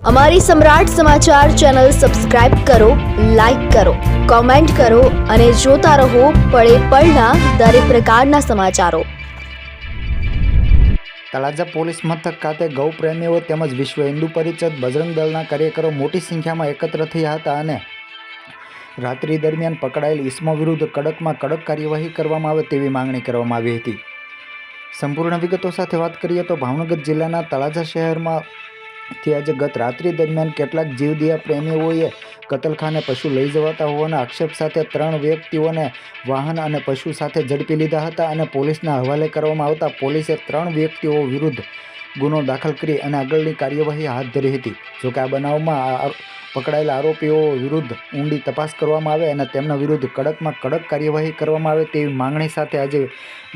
અમારી સમ્રાટ સમાચાર ચેનલ સબસ્ક્રાઇબ કરો, લાઈક કરો, કોમેન્ટ કરો અને જોતા રહો પળે પળના દરેક પ્રકારના સમાચારો। તળાજા પોલીસ મથક ખાતે ગૌ પ્રેમીઓ તેમજ વિશ્વ હિન્દુ પરિષદ બજરંગ દળના કાર્યકરો મોટી સંખ્યામાં એકત્ર થયા હતા અને રાત્રિ દરમિયાન પકડાયેલ ઇસમો વિરુદ્ધ કડકમાં કડક કાર્યવાહી કરવામાં આવે તેવી માંગણી કરવામાં આવી હતી। સંપૂર્ણ વિગતો સાથે વાત કરીએ તો ભાવનગર જિલ્લાના તળાજા શહેરમાંથી આજે ગત રાત્રિ દરમિયાન કેટલાક જીવદયા પ્રેમીઓએ કતલખાને પશુ લઈ જવાતા હોવાના આક્ષેપ સાથે 3 વ્યક્તિઓને વાહન અને પશુ સાથે ઝડપી લીધા હતા અને પોલીસના હવાલે કરવામાં આવતા પોલીસે 3 વ્યક્તિઓ વિરુદ્ધ ગુનો દાખલ કરી અને આગળની કાર્યવાહી હાથ ધરી હતી। જોકે આ બનાવમાં પકડાયેલા આરોપીઓ વિરુદ્ધ ઊંડી તપાસ કરવામાં આવે અને તેમના વિરુદ્ધ કડકમાં કડક કાર્યવાહી કરવામાં આવે તેવી માંગણી સાથે આજે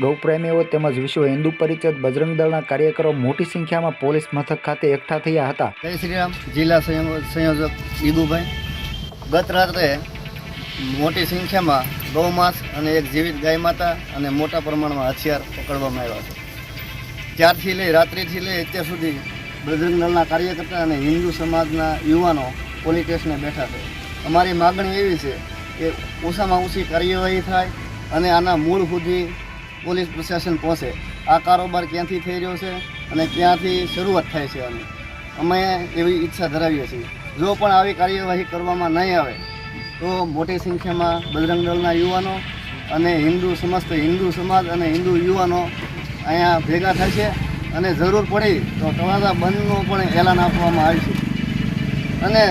ગૌપ્રેમીઓ તેમજ વિશ્વ હિન્દુ પરિષદ બજરંગ દળના કાર્યકરો મોટી સંખ્યામાં પોલીસ મથક ખાતે એકઠા થયા હતા। જય શ્રી રામ। જિલ્લા સંયોજક ઈદુભાઈ, ગત રાત્રે મોટી સંખ્યામાં ગૌમાંસ અને એક જીવિત ગાય માતા અને મોટા પ્રમાણમાં હથિયાર પકડવામાં આવ્યા છે। ત્યારથી લઈ રાત્રિથી લઈ અત્યાર સુધી બજરંગ દળના કાર્યકર્તા અને હિન્દુ સમાજના યુવાનો પોલીસ સ્ટેશને બેઠા છે। અમારી માગણી એવી છે કે ઓછામાં ઓછી કાર્યવાહી થાય અને આના મૂળ સુધી પોલીસ પ્રશાસન પહોંચે। આ કારોબાર ક્યાંથી થઈ રહ્યો છે અને ક્યાંથી શરૂઆત થાય છે અમે એવી ઈચ્છા ધરાવીએ છીએ। જો પણ આવી કાર્યવાહી કરવામાં નહીં આવે તો મોટી સંખ્યામાં બજરંગ દળના યુવાનો અને સમસ્ત હિન્દુ સમાજ અને હિન્દુ યુવાનો અહીંયા ભેગા થશે અને જરૂર પડી તો તળાજા બંધનું પણ એલાન આપવામાં આવે છે। અને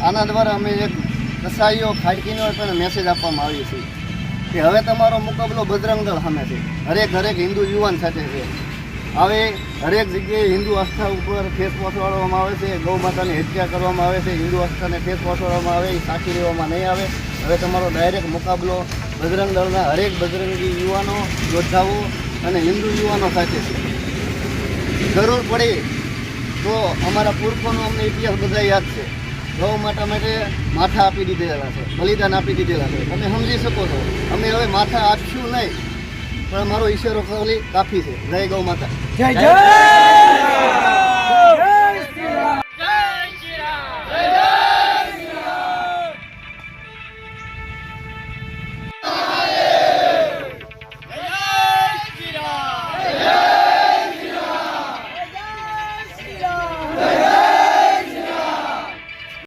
આના દ્વારા અમે એક કસાઈઓ ખાડકીનો પણ મેસેજ આપવામાં આવીએ છીએ કે હવે તમારો મુકાબલો બજરંગ દળ સામે છે। હરેક હિન્દુ યુવાન સાથે છે। હવે હરેક જગ્યાએ હિન્દુ આસ્થા ઉપર ઠેસ પહોંચાડવામાં આવે છે, ગૌ માતાની હત્યા કરવામાં આવે છે, હિન્દુ આસ્થાને ઠેસ પહોંચાડવામાં આવે, એ સાચી રહેવામાં નહીં આવે। હવે તમારો ડાયરેક્ટ મુકાબલો બજરંગ દળના હરેક બજરંગી યુવાનો, યોદ્ધાઓ અને હિન્દુ યુવાનો સાથે છે। જરૂર પડી તો અમારા પુરખોનો અમને ઇતિહાસ બધા યાદ છે। ગૌ માતા માટે માથા આપી દીધેલા છે, બલિદાન આપી દીધેલા છે। તમે સમજી શકો છો અમે હવે માથા આપશું નહીં, પણ મારો ઈશારો ખાલી કાફી છે। જય ગૌ માતા, જય જય।